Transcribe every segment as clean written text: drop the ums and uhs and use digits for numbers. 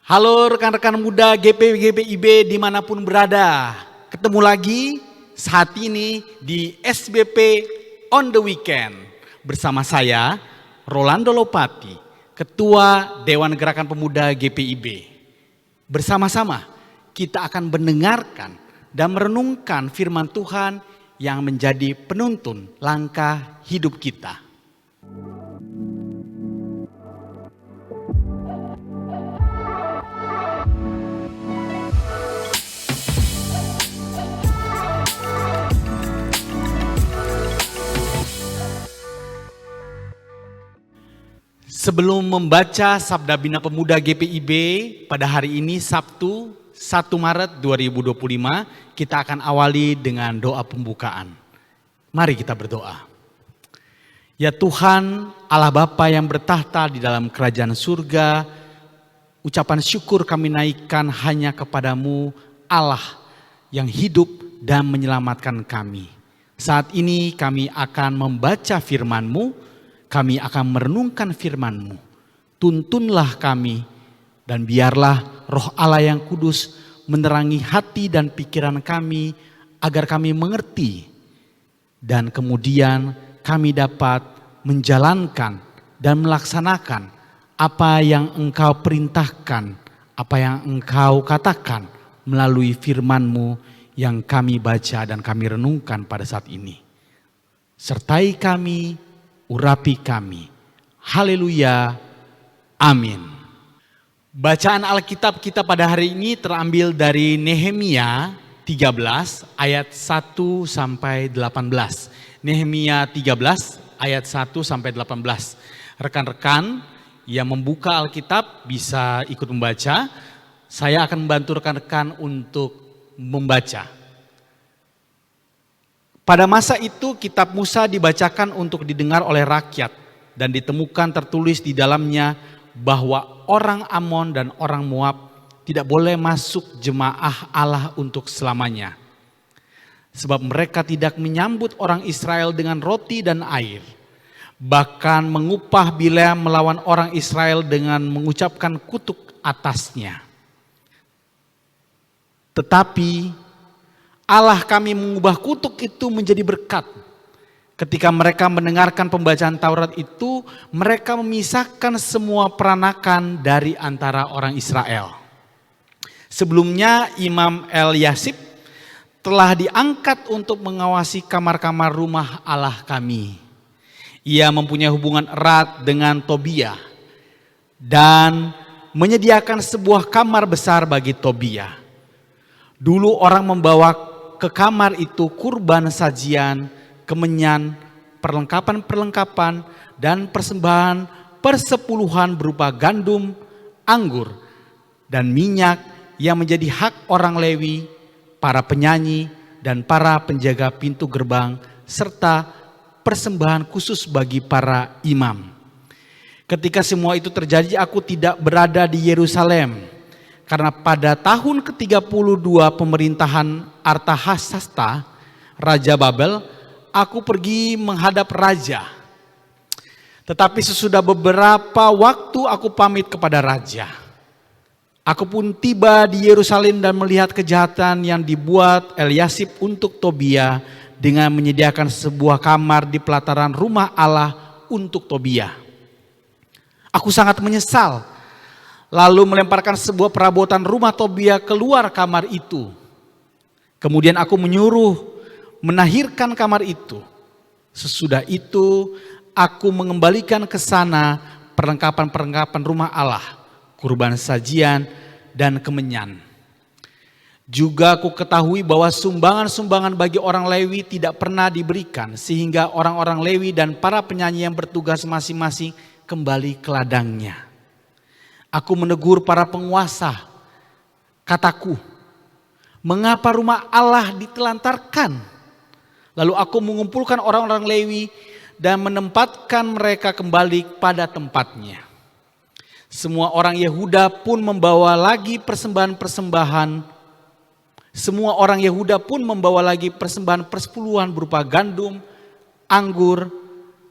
Halo rekan-rekan muda GPIB dimanapun berada. Ketemu lagi saat ini di SBP on the Weekend. Bersama saya Rolando Lopati, Ketua Dewan Gerakan Pemuda GPIB. Bersama-sama kita akan mendengarkan dan merenungkan firman Tuhan yang menjadi penuntun langkah hidup kita. Sebelum membaca Sabda Bina Pemuda GPIB pada hari ini Sabtu 1 Maret 2025, kita akan awali dengan doa pembukaan. Mari kita berdoa. Ya Tuhan, Allah Bapa yang bertahta di dalam kerajaan surga, ucapan syukur kami naikkan hanya kepadamu, Allah yang hidup dan menyelamatkan kami. Saat ini kami akan membaca firman-Mu. Kami akan merenungkan firman-Mu. Tuntunlah kami dan biarlah Roh Allah yang kudus menerangi hati dan pikiran kami agar kami mengerti dan kemudian kami dapat menjalankan dan melaksanakan apa yang Engkau perintahkan, apa yang Engkau katakan melalui firman-Mu yang kami baca dan kami renungkan pada saat ini. Sertai kami, urapi kami. Haleluya. Amin. Bacaan Alkitab kita pada hari ini terambil dari Nehemia 13 ayat 1 sampai 18. Nehemia 13 ayat 1 sampai 18. Rekan-rekan yang membuka Alkitab bisa ikut membaca. Saya akan membantu rekan-rekan untuk membaca. Pada masa itu kitab Musa dibacakan untuk didengar oleh rakyat dan ditemukan tertulis di dalamnya bahwa orang Amon dan orang Moab tidak boleh masuk jemaah Allah untuk selamanya. Sebab mereka tidak menyambut orang Israel dengan roti dan air. Bahkan mengupah Bileam melawan orang Israel dengan mengucapkan kutuk atasnya. Tetapi Allah kami mengubah kutuk itu menjadi berkat. Ketika mereka mendengarkan pembacaan Taurat itu, mereka memisahkan semua peranakan dari antara orang Israel. Sebelumnya Imam Eliasib telah diangkat untuk mengawasi kamar-kamar rumah Allah kami. Ia mempunyai hubungan erat dengan Tobia dan menyediakan sebuah kamar besar bagi Tobia. Dulu orang membawa ke kamar itu kurban sajian, kemenyan, perlengkapan-perlengkapan, dan persembahan persepuluhan berupa gandum, anggur, dan minyak yang menjadi hak orang Lewi, para penyanyi, dan para penjaga pintu gerbang, serta persembahan khusus bagi para imam. Ketika semua itu terjadi, aku tidak berada di Yerusalem. Karena pada tahun ke-32 pemerintahan Artahsasta, Raja Babel, aku pergi menghadap raja. Tetapi sesudah beberapa waktu aku pamit kepada raja. Aku pun tiba di Yerusalem dan melihat kejahatan yang dibuat Eliasib untuk Tobia dengan menyediakan sebuah kamar di pelataran rumah Allah untuk Tobia. Aku sangat menyesal. Lalu melemparkan sebuah perabotan rumah Tobia keluar kamar itu. Kemudian aku menyuruh menahirkan kamar itu. Sesudah itu aku mengembalikan ke sana perlengkapan-perlengkapan rumah Allah, kurban sajian dan kemenyan. Juga aku ketahui bahwa sumbangan-sumbangan bagi orang Lewi tidak pernah diberikan, sehingga orang-orang Lewi dan para penyanyi yang bertugas masing-masing kembali ke ladangnya. Aku menegur para penguasa, kataku, mengapa rumah Allah ditelantarkan? Lalu aku mengumpulkan orang-orang Lewi dan menempatkan mereka kembali pada tempatnya. Semua orang Yehuda pun membawa lagi persembahan-persembahan. Semua orang Yehuda pun membawa lagi persembahan persepuluhan berupa gandum, anggur,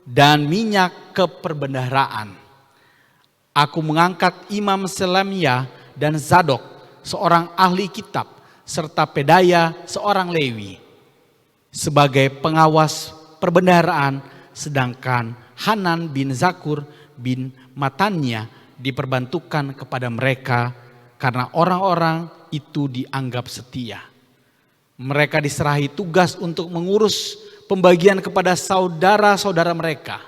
dan minyak ke perbendaharaan. Aku mengangkat Imam Selemia dan Zadok, seorang ahli kitab, serta Pedaya, seorang Lewi, sebagai pengawas perbendaharaan, sedangkan Hanan bin Zakur bin Matanya diperbantukan kepada mereka karena orang-orang itu dianggap setia. Mereka diserahi tugas untuk mengurus pembagian kepada saudara-saudara mereka.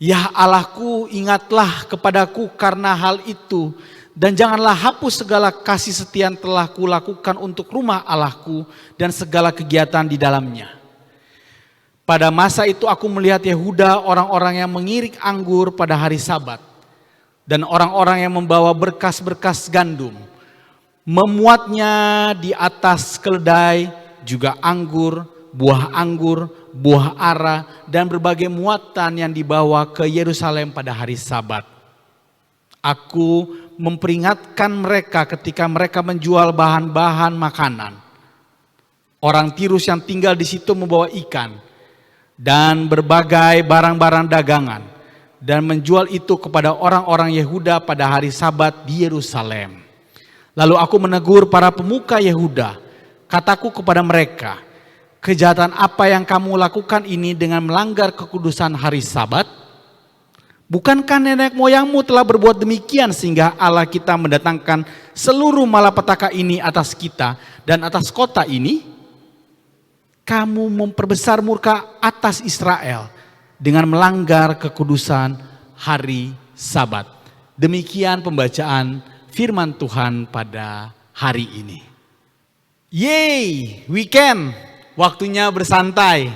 Ya Allahku, ingatlah kepadaku karena hal itu, dan janganlah hapus segala kasih setia yang telah kulakukan untuk rumah Allahku dan segala kegiatan di dalamnya. Pada masa itu aku melihat Yehuda, orang-orang yang mengirik anggur pada hari Sabat, dan orang-orang yang membawa berkas-berkas gandum, memuatnya di atas keledai, juga anggur, buah ara, dan berbagai muatan yang dibawa ke Yerusalem pada hari Sabat. Aku memperingatkan mereka ketika mereka menjual bahan-bahan makanan. Orang Tirus yang tinggal di situ membawa ikan dan berbagai barang-barang dagangan dan menjual itu kepada orang-orang Yehuda pada hari Sabat di Yerusalem. Lalu aku menegur para pemuka Yehuda, kataku kepada mereka, kejahatan apa yang kamu lakukan ini dengan melanggar kekudusan hari Sabat? Bukankah nenek moyangmu telah berbuat demikian sehingga Allah kita mendatangkan seluruh malapetaka ini atas kita dan atas kota ini? Kamu memperbesar murka atas Israel dengan melanggar kekudusan hari Sabat. Demikian pembacaan firman Tuhan pada hari ini. Yeay, weekend, waktunya bersantai,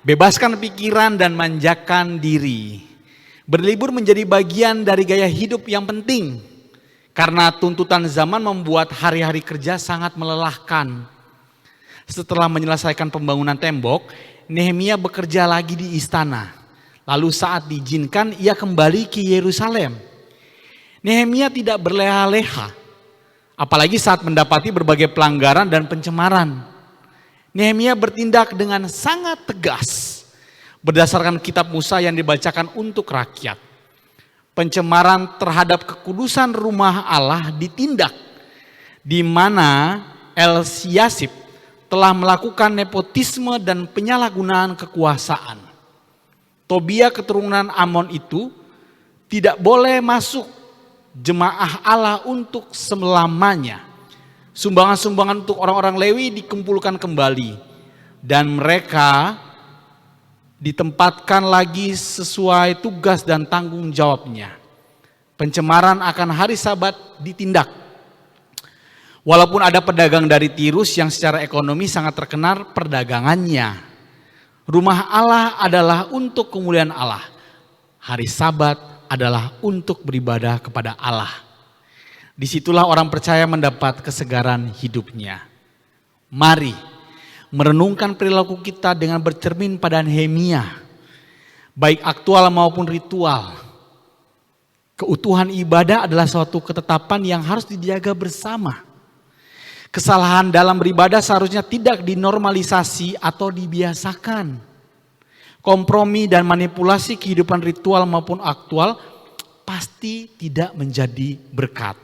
bebaskan pikiran dan manjakan diri. Berlibur menjadi bagian dari gaya hidup yang penting, karena tuntutan zaman membuat hari-hari kerja sangat melelahkan. Setelah menyelesaikan pembangunan tembok, Nehemia bekerja lagi di istana. Lalu saat diizinkan ia kembali ke Yerusalem. Nehemia tidak berleha-leha, apalagi saat mendapati berbagai pelanggaran dan pencemaran. Nehemia bertindak dengan sangat tegas berdasarkan kitab Musa yang dibacakan untuk rakyat. Pencemaran terhadap kekudusan rumah Allah ditindak, di mana Elsiasib telah melakukan nepotisme dan penyalahgunaan kekuasaan. Tobia keturunan Amon itu tidak boleh masuk jemaah Allah untuk selamanya. Sumbangan-sumbangan untuk orang-orang Lewi dikumpulkan kembali dan mereka ditempatkan lagi sesuai tugas dan tanggung jawabnya. Pencemaran akan hari Sabat ditindak. Walaupun ada pedagang dari Tirus yang secara ekonomi sangat terkenal perdagangannya. Rumah Allah adalah untuk kemuliaan Allah. Hari Sabat adalah untuk beribadah kepada Allah. Disitulah orang percaya mendapat kesegaran hidupnya. Mari merenungkan perilaku kita dengan bercermin pada Nehemia, baik aktual maupun ritual. Keutuhan ibadah adalah suatu ketetapan yang harus dijaga bersama. Kesalahan dalam beribadah seharusnya tidak dinormalisasi atau dibiasakan. Kompromi dan manipulasi kehidupan ritual maupun aktual pasti tidak menjadi berkat.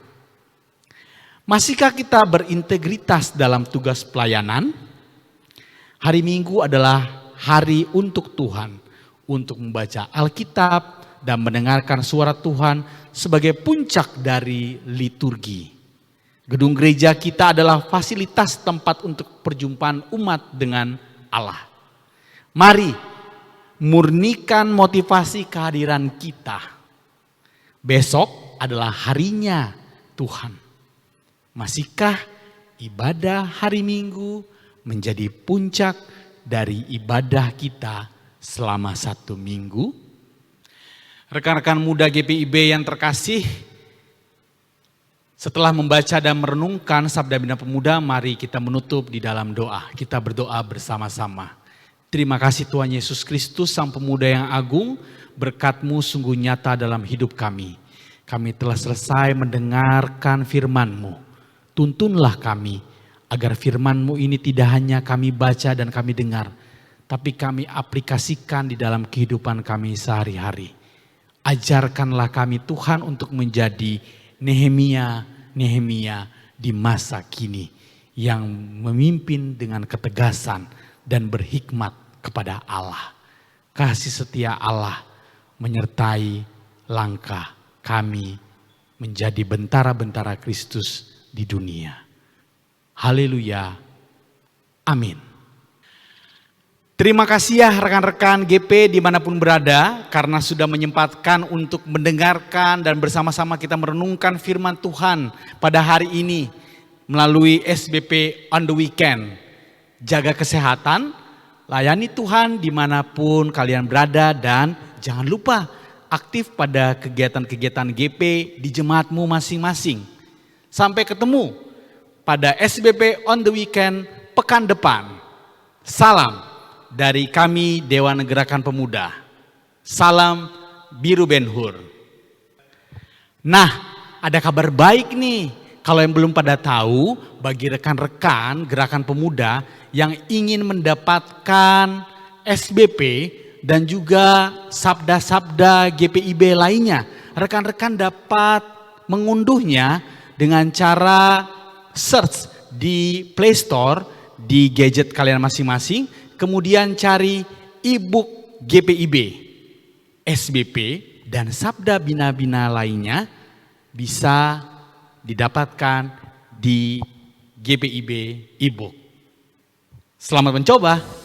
Masihkah kita berintegritas dalam tugas pelayanan? Hari Minggu adalah hari untuk Tuhan, untuk membaca Alkitab dan mendengarkan suara Tuhan sebagai puncak dari liturgi. Gedung gereja kita adalah fasilitas tempat untuk perjumpaan umat dengan Allah. Mari murnikan motivasi kehadiran kita. Besok adalah harinya Tuhan. Masihkah ibadah hari Minggu menjadi puncak dari ibadah kita selama 1 minggu? Rekan-rekan muda GPIB yang terkasih, setelah membaca dan merenungkan Sabda Bina Pemuda, mari kita menutup di dalam doa. Kita berdoa bersama-sama. Terima kasih Tuhan Yesus Kristus, Sang Pemuda yang agung, berkat-Mu sungguh nyata dalam hidup kami. Kami telah selesai mendengarkan firman-Mu. Tuntunlah kami, agar firman-Mu ini tidak hanya kami baca dan kami dengar, tapi kami aplikasikan di dalam kehidupan kami sehari-hari. Ajarkanlah kami Tuhan untuk menjadi Nehemia di masa kini yang memimpin dengan ketegasan dan berhikmat kepada Allah. Kasih setia Allah menyertai langkah kami menjadi bentara-bentara Kristus di dunia. Haleluya. Amin. Terima kasih ya rekan-rekan GP dimanapun berada karena sudah menyempatkan untuk mendengarkan dan bersama-sama kita merenungkan firman Tuhan pada hari ini melalui SBP on the weekend. Jaga kesehatan, layani Tuhan dimanapun kalian berada dan jangan lupa aktif pada kegiatan-kegiatan GP di jemaatmu masing-masing. Sampai ketemu pada SBP on the weekend pekan depan. Salam dari kami Dewan Gerakan Pemuda. Salam Biru Ben Hur. Nah, ada kabar baik nih. Kalau yang belum pada tahu, bagi rekan-rekan Gerakan Pemuda yang ingin mendapatkan SBP dan juga sabda-sabda GPIB lainnya, rekan-rekan dapat mengunduhnya dengan cara search di Play Store di gadget kalian masing-masing, kemudian cari e-book GPIB, SBP dan sabda bina-bina lainnya bisa didapatkan di GPIB e-book. Selamat mencoba.